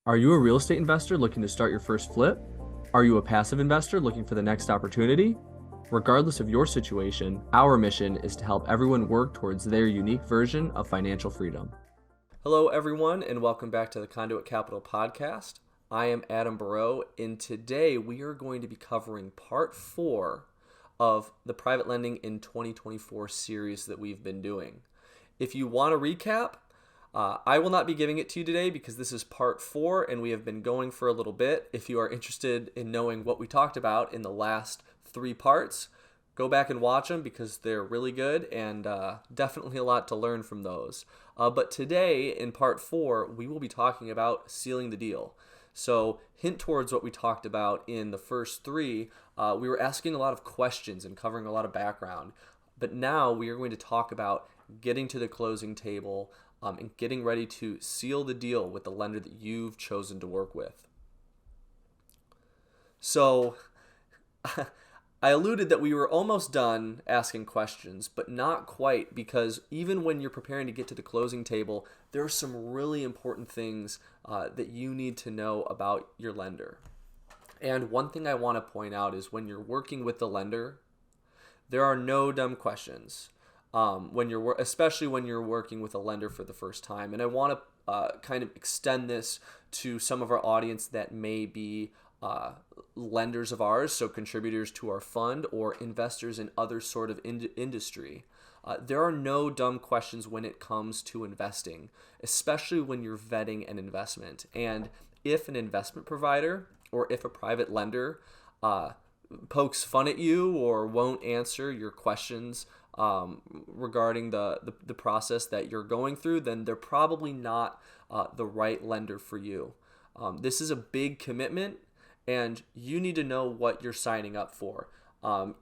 Are you a real estate investor looking to start your first flip? Are you a passive investor looking for the next opportunity? Regardless of your situation, our mission is to help everyone work towards their unique version of financial freedom. Hello, everyone, and welcome back to the Conduit Capital podcast. I am Adam Barreau, and today we are going to be covering part 4 of the Private Lending in 2024 series that we've been doing. If you want a recap, I will not be giving it to you today because this is part 4 and we have been going for a little bit. If you are interested in knowing what we talked about in the last 3 parts, go back and watch them because they're really good and definitely a lot to learn from those. But today in part 4, we will be talking about sealing the deal. So hint towards what we talked about in the first 3, we were asking a lot of questions and covering a lot of background. But now we are going to talk about getting to the closing table, and getting ready to seal the deal with the lender that you've chosen to work with. So I alluded that we were almost done asking questions, but not quite, because even when you're preparing to get to the closing table, there are some really important things that you need to know about your lender. And one thing I want to point out is when you're working with the lender, there are no dumb questions. Especially when you're working with a lender for the first time. And I want to kind of extend this to some of our audience that may be lenders of ours, so contributors to our fund or investors in other sort of industry. There are no dumb questions when it comes to investing, especially when you're vetting an investment. And if an investment provider or if a private lender pokes fun at you or won't answer your questions regarding the process that you're going through, then they're probably not the right lender for you. This is a big commitment, and you need to know what you're signing up for.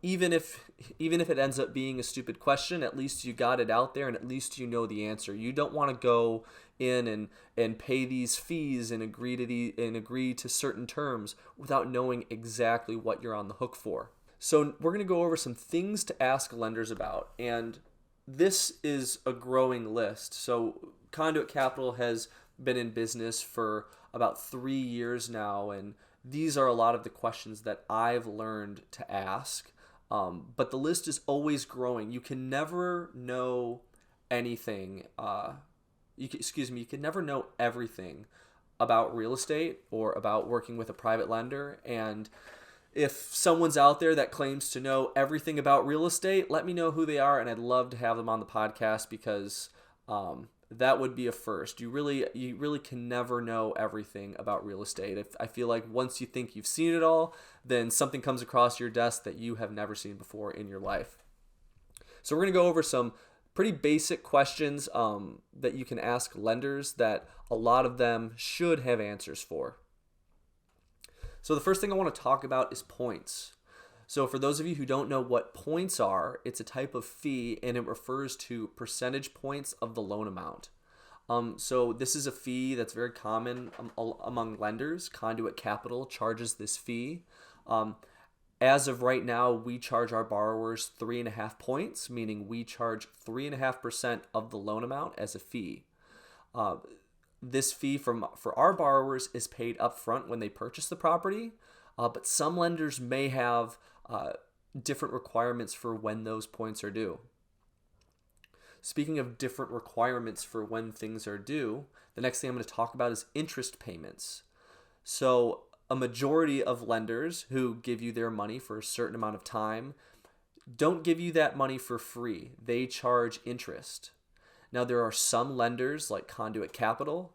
Even if it ends up being a stupid question, at least you got it out there, and at least you know the answer. You don't want to go in and pay these fees and agree to certain terms without knowing exactly what you're on the hook for. So we're going to go over some things to ask lenders about, and this is a growing list. So Conduit Capital has been in business for about 3 years now, and these are a lot of the questions that I've learned to ask, but the list is always growing. You can never know anything. You can never know everything about real estate or about working with a private lender. And if someone's out there that claims to know everything about real estate, let me know who they are, and I'd love to have them on the podcast because that would be a first. You really can never know everything about real estate. I feel like once you think you've seen it all, then something comes across your desk that you have never seen before in your life. So we're going to go over some pretty basic questions that you can ask lenders that a lot of them should have answers for. So the first thing I want to talk about is points. So for those of you who don't know what points are, it's a type of fee, and it refers to percentage points of the loan amount. So this is a fee that's very common among lenders. Conduit Capital charges this fee. As of right now, we charge our borrowers 3.5 points, meaning we charge 3.5% of the loan amount as a fee. This fee for our borrowers is paid upfront when they purchase the property, but some lenders may have different requirements for when those points are due. Speaking of different requirements for when things are due, the next thing I'm going to talk about is interest payments. So a majority of lenders who give you their money for a certain amount of time don't give you that money for free. They charge interest. Now, there are some lenders like Conduit Capital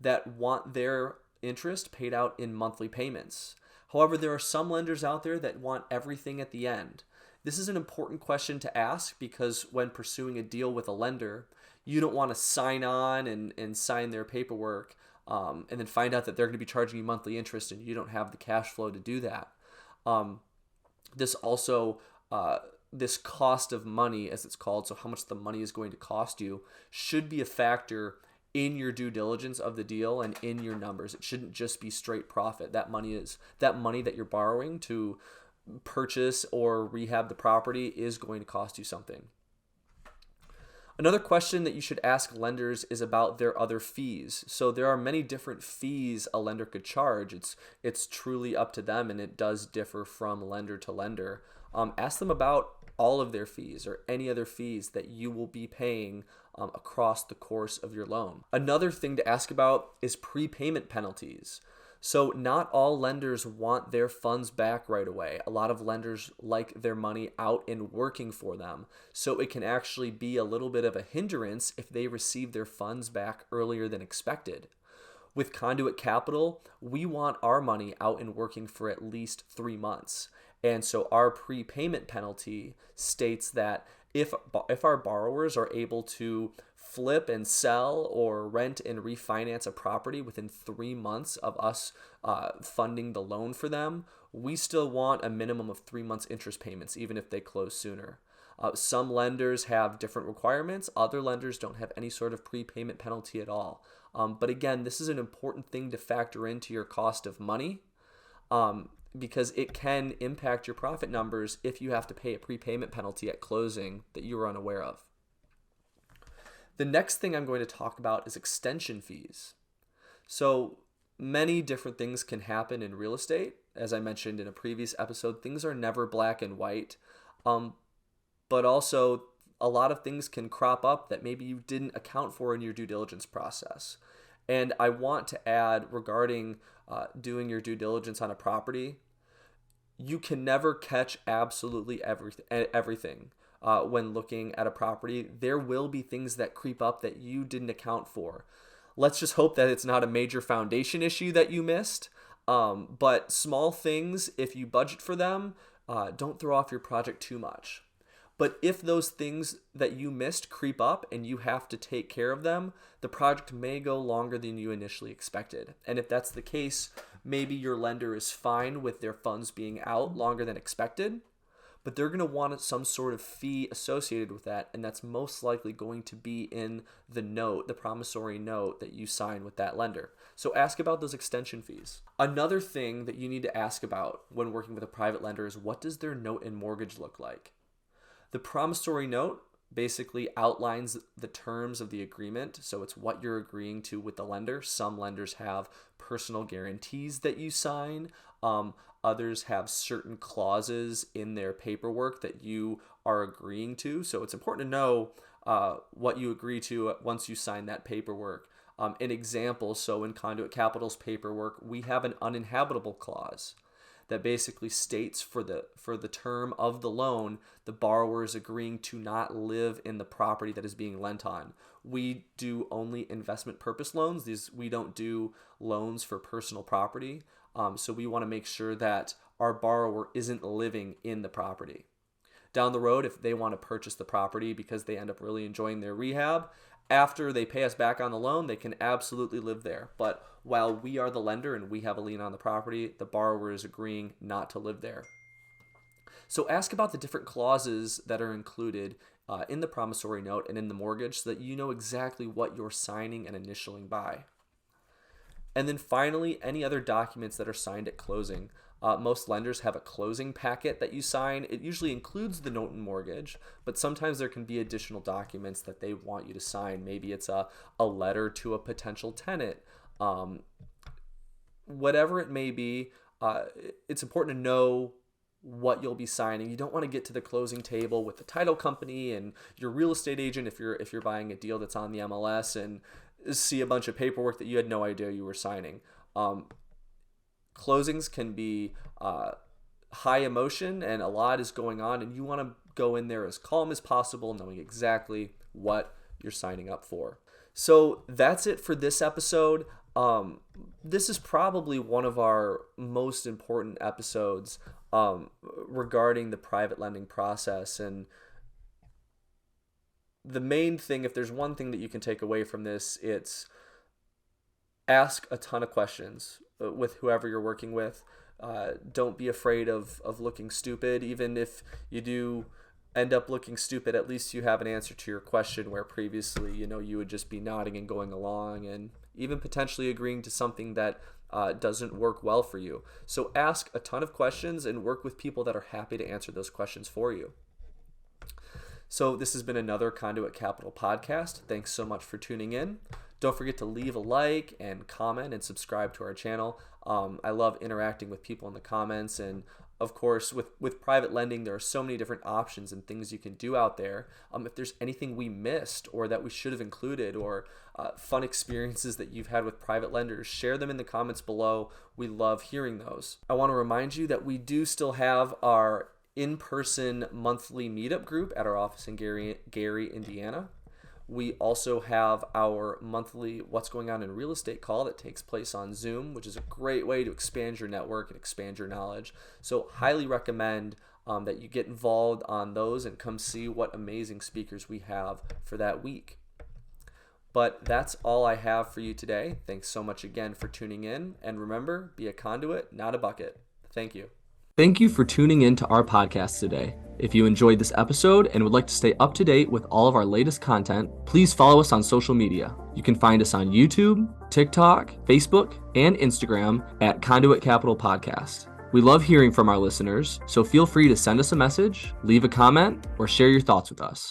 that want their interest paid out in monthly payments. However, there are some lenders out there that want everything at the end. This is an important question to ask because when pursuing a deal with a lender, you don't want to sign on and sign their paperwork and then find out that they're going to be charging you monthly interest and you don't have the cash flow to do that. This cost of money, as it's called, so how much the money is going to cost you, should be a factor in your due diligence of the deal and in your numbers. It shouldn't just be straight profit. That money that you're borrowing to purchase or rehab the property is going to cost you something. Another question that you should ask lenders is about their other fees. So there are many different fees a lender could charge. It's truly up to them, and it does differ from lender to lender. Ask them about all of their fees or any other fees that you will be paying across the course of your loan. Another thing to ask about is prepayment penalties. So not all lenders want their funds back right away. A lot of lenders like their money out and working for them. So it can actually be a little bit of a hindrance if they receive their funds back earlier than expected. With Conduit Capital, we want our money out and working for at least 3 months. And so our prepayment penalty states that if our borrowers are able to flip and sell or rent and refinance a property within 3 months of us funding the loan for them, we still want a minimum of 3 months interest payments, even if they close sooner. Some lenders have different requirements. Other lenders don't have any sort of prepayment penalty at all. But again, this is an important thing to factor into your cost of money, because it can impact your profit numbers if you have to pay a prepayment penalty at closing that you were unaware of. The next thing I'm going to talk about is extension fees. So many different things can happen in real estate. As I mentioned in a previous episode, things are never black and white, but also a lot of things can crop up that maybe you didn't account for in your due diligence process. And I want to add regarding doing your due diligence on a property, you can never catch absolutely everything. When looking at a property, there will be things that creep up that you didn't account for. Let's just hope that it's not a major foundation issue that you missed. But small things, if you budget for them, don't throw off your project too much. But if those things that you missed creep up and you have to take care of them, the project may go longer than you initially expected. And if that's the case, maybe your lender is fine with their funds being out longer than expected, but they're going to want some sort of fee associated with that, and that's most likely going to be in the note, the promissory note that you sign with that lender. So ask about those extension fees. Another thing that you need to ask about when working with a private lender is, what does their note and mortgage look like? The promissory note basically outlines the terms of the agreement, so it's what you're agreeing to with the lender. Some lenders have personal guarantees that you sign. Others have certain clauses in their paperwork that you are agreeing to. So it's important to know what you agree to once you sign that paperwork. An example, so in Conduit Capital's paperwork, we have an uninhabitable clause that basically states for the term of the loan, the borrower is agreeing to not live in the property that is being lent on. We do only investment purpose loans. We don't do loans for personal property. So we want to make sure that our borrower isn't living in the property. Down the road, if they want to purchase the property because they end up really enjoying their rehab, after they pay us back on the loan, they can absolutely live there. But while we are the lender and we have a lien on the property, the borrower is agreeing not to live there. So ask about the different clauses that are included in the promissory note and in the mortgage so that you know exactly what you're signing and initialing by. And then finally, any other documents that are signed at closing. Most lenders have a closing packet that you sign. It usually includes the note and mortgage, but sometimes there can be additional documents that they want you to sign. Maybe it's a letter to a potential tenant. Whatever it may be, it's important to know what you'll be signing. You don't want to get to the closing table with the title company and your real estate agent if you're buying a deal that's on the MLS and see a bunch of paperwork that you had no idea you were signing. Closings can be high emotion and a lot is going on, and you want to go in there as calm as possible, knowing exactly what you're signing up for. So that's it for this episode. This is probably one of our most important episodes regarding the private lending process. And the main thing, if there's one thing that you can take away from this, it's ask a ton of questions with whoever you're working with. Don't be afraid of looking stupid. Even if you do end up looking stupid, at least you have an answer to your question, where previously, you would just be nodding and going along and even potentially agreeing to something that doesn't work well for you. So ask a ton of questions and work with people that are happy to answer those questions for you. So this has been another Conduit Capital podcast. Thanks so much for tuning in. Don't forget to leave a like and comment and subscribe to our channel. I love interacting with people in the comments, and of course, with private lending, there are so many different options and things you can do out there. If there's anything we missed or that we should have included, or fun experiences that you've had with private lenders, share them in the comments below. We love hearing those. I want to remind you that we do still have our in-person monthly meetup group at our office in Gary, Indiana. We also have our monthly What's Going On in Real Estate call that takes place on Zoom, which is a great way to expand your network and expand your knowledge. So highly recommend that you get involved on those and come see what amazing speakers we have for that week. But that's all I have for you today. Thanks so much again for tuning in. And remember, be a conduit, not a bucket. Thank you. Thank you for tuning in to our podcast today. If you enjoyed this episode and would like to stay up to date with all of our latest content, please follow us on social media. You can find us on YouTube, TikTok, Facebook, and Instagram at Conduit Capital Podcast. We love hearing from our listeners, so feel free to send us a message, leave a comment, or share your thoughts with us.